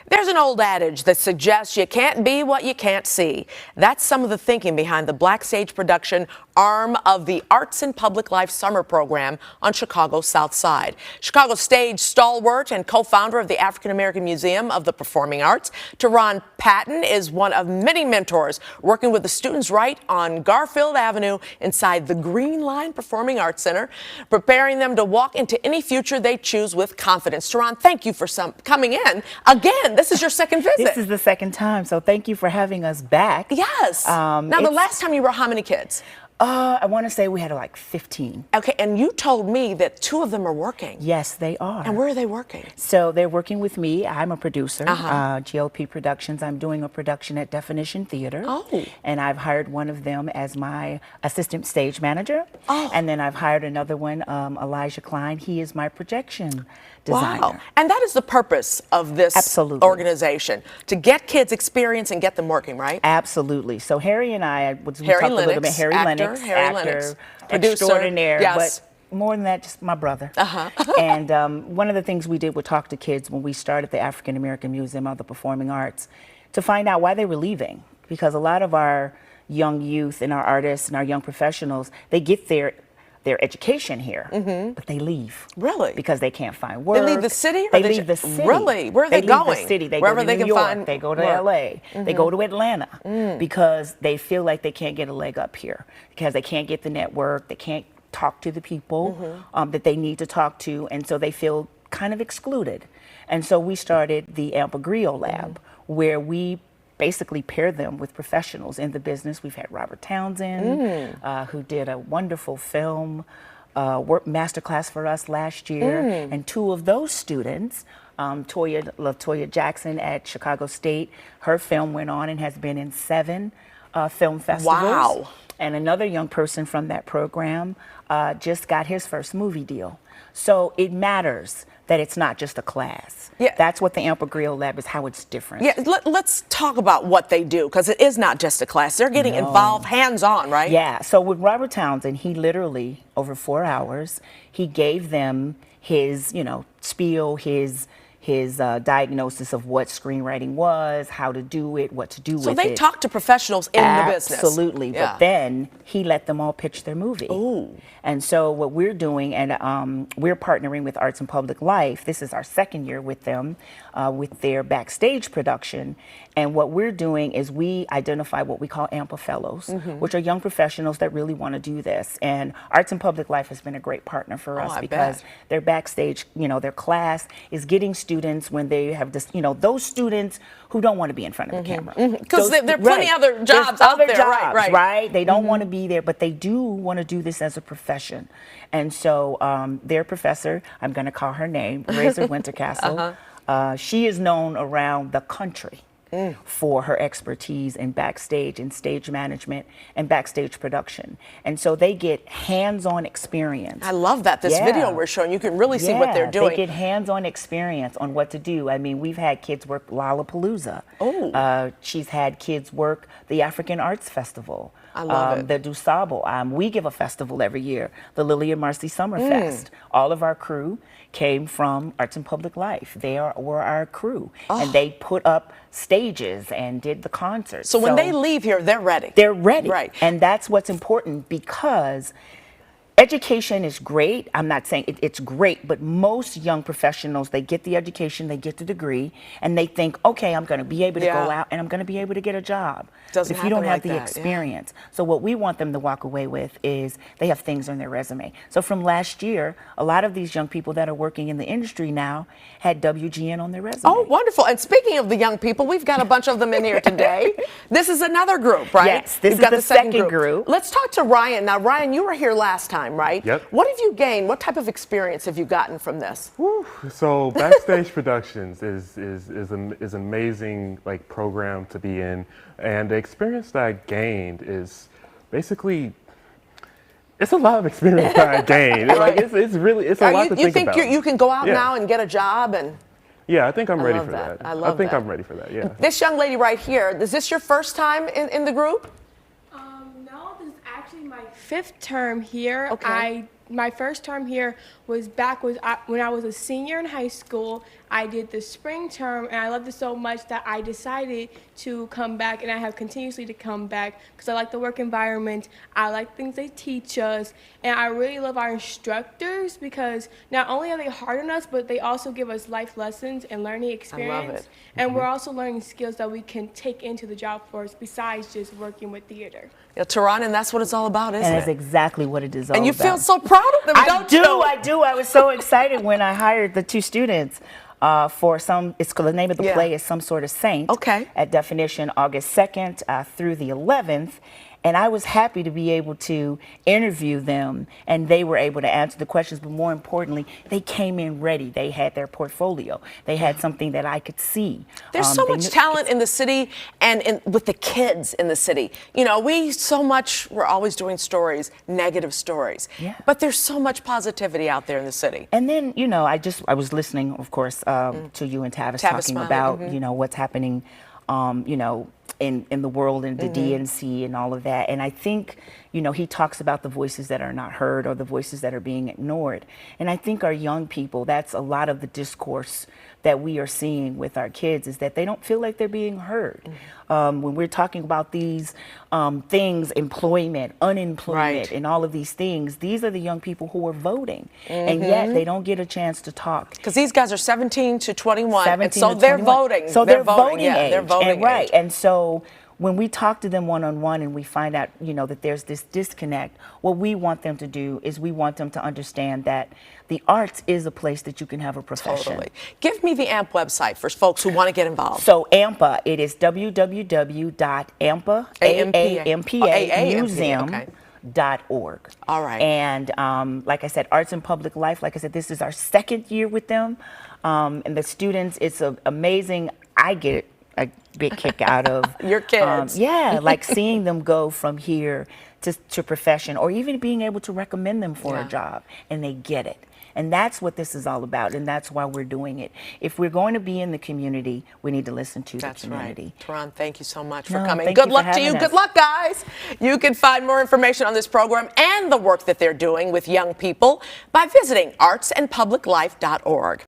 There's an old adage that suggests you can't be what you can't see. That's some of the thinking behind the Black Stage production arm of the Arts in Public Life summer program on Chicago's South Side. Chicago stage stalwart and co-founder of the African American Museum of the Performing Arts, Teron Patton, is one of many mentors working with the students right on Garfield Avenue inside the Green Line Performing Arts Center, preparing them to walk into any future they choose with confidence. Teron, thank you for coming in again. This is your second visit. This is the second time, so thank you for having us back. Yes. Now, the last time you were how many kids? I want to say we had like 15. Okay, and you told me that 2 of them are working. Yes, they are. And where are they working? So they're working with me. I'm a producer, GLP Productions. I'm doing a production at Definition Theater. Oh. And I've hired one of them as my assistant stage manager. Oh. And then I've hired another one, Elijah Klein. He is my projection designer. Wow. And that is the purpose of this organization, to get kids experience and get them working, right? Absolutely. So Harry and I, we talked a little bit, Harry Lennox, actor, producer, extraordinaire, yes. but more than that, just my brother. And one of the things we did was talk to kids when we started the African American Museum of the Performing Arts to find out why they were leaving. Because a lot of our young youth and our artists and our young professionals, they get their education here, but they leave. Really? Because they can't find work. They leave the city? They leave the city. Really? Where are they going? They leave the city. They Wherever go to they New can York. find They go to work. LA. They go to Atlanta because they feel like they can't get a leg up here because they can't get the network. They can't talk to the people that they need to talk to, and so they feel kind of excluded. And so we started the AMPA Griot Lab, where we basically pair them with professionals in the business. We've had Robert Townsend, who did a wonderful film work masterclass for us last year, and 2 of those students, LaToya Jackson at Chicago State, her film went on and has been in 7 film festivals. Wow. And another young person from that program just got his first movie deal. So it matters that it's not just a class. Yeah. That's what the AMPA Griot Lab is, how it's different. Yeah, let's talk about what they do, because it is not just a class. They're getting involved hands-on, right? Yeah, so with Robert Townsend, he literally, over 4 hours, he gave them his, spiel, his diagnosis of what screenwriting was, how to do it, what to do with it. So they talk to professionals in the business. Absolutely, but then he let them all pitch their movie. Ooh. And so what we're doing, and we're partnering with Arts in Public Life. This is our 2nd year with them, with their backstage production. And what we're doing is we identify what we call AMPA Fellows, which are young professionals that really want to do this. And Arts in Public Life has been a great partner for us because their backstage, their class is getting students when they have this, those students who don't want to be in front of the camera. Because there are plenty other jobs out there, right? They don't want to be there, but they do want to do this as a profession. And so their professor, I'm going to call her name, Razor Wintercastle, she is known around the country for her expertise in backstage and stage management and backstage production. And so they get hands-on experience. I love that. This video we're showing, you can really see what they're doing. They get hands-on experience on what to do. I mean, we've had kids work Lollapalooza. She's had kids work the African Arts Festival. I love it. The DuSable. We give a festival every year, the Lily and Marcy Summer Fest. All of our crew came from Arts in Public Life. They were our crew, and they put up stages and did the concerts. So when they leave here, they're ready. They're ready. Right. And that's what's important, because education is great. I'm not saying it's great, but most young professionals, they get the education, they get the degree, and they think, okay, I'm going to be able to go out and I'm going to be able to get a job. Doesn't if you don't have happen the like that, experience. So what we want them to walk away with is they have things on their resume. So from last year, a lot of these young people that are working in the industry now had WGN on their resume. Oh, wonderful. And speaking of the young people, we've got a bunch of them in here today. This is another group, right? Yes, this is the second group. Let's talk to Ryan. Now, Ryan, you were here last time, right? Yep. What have you gained? What type of experience have you gotten from this? Whew. So Backstage Productions is an amazing program to be in, and the experience that I gained is basically it's a lot of experience that I gained. It's a lot to think about. You think you can go out now and get a job and? Yeah, I think I'm ready for that. I think I'm ready for that. Yeah. This young lady right here, is this your first time in the group? No, this is actually my 5th term here. Okay. My first term here was when I was a senior in high school. I did the spring term, and I loved it so much that I decided to come back, and I have continuously to come back because I like the work environment. I like things they teach us, and I really love our instructors because not only are they hard on us, but they also give us life lessons and learning experience. it. And we're also learning skills that we can take into the job force besides just working with theater. Yeah, Tehran, and that's what it's all about, isn't And it? that's exactly what it is all And you about. feel so proud of them, don't you? I do. I was so excited when I hired the two students for some, the name of the Yeah. play is Some Sort of Saint. Okay. At Definition, August 2nd through the 11th. And I was happy to be able to interview them, and they were able to answer the questions. But more importantly, they came in ready. They had their portfolio. They had something that I could see. There's so They much knew- talent in the city and with the kids in the city. You know, we're always doing stories, negative stories. Yeah. But there's so much positivity out there in the city. And then, you know, I was listening, of course, to you and Tavis Tavis talking Smiley, about, you know, what's happening, you know, in the world and the DNC and all of that. And I think, you know, he talks about the voices that are not heard or the voices that are being ignored. And I think our young people, that's a lot of the discourse that we are seeing with our kids, is that they don't feel like they're being heard. When we're talking about these things, employment, unemployment, Right. and all of these things, these are the young people who are voting. And yet they don't get a chance to talk. Because these guys are 17 to 21, and 17 so to they're 21. voting. So they're voting yeah, age. they're voting and, right. age. And so when we talk to them one-on-one and we find out, you know, that there's this disconnect, what we want them to do is we want them to understand that the arts is a place that you can have a profession. Totally. Give me the AMP website for folks who want to get involved. So AMPA, it is www.ampamuseum.org. All right. And like I said, Arts and Public Life, like I said, this is our second year with them. And the students, it's amazing. I get a big kick out of Your kids. yeah, like seeing them go from here to profession, or even being able to recommend them for Yeah. a job, and they get it. And that's what this is all about, and that's why we're doing it. If we're going to be in the community, we need to listen to That's the community. right. Tehran, thank you so much for No, coming. thank Good you for luck to having you. us. Good luck, guys. You can find more information on this program and the work that they're doing with young people by visiting artsandpubliclife.org.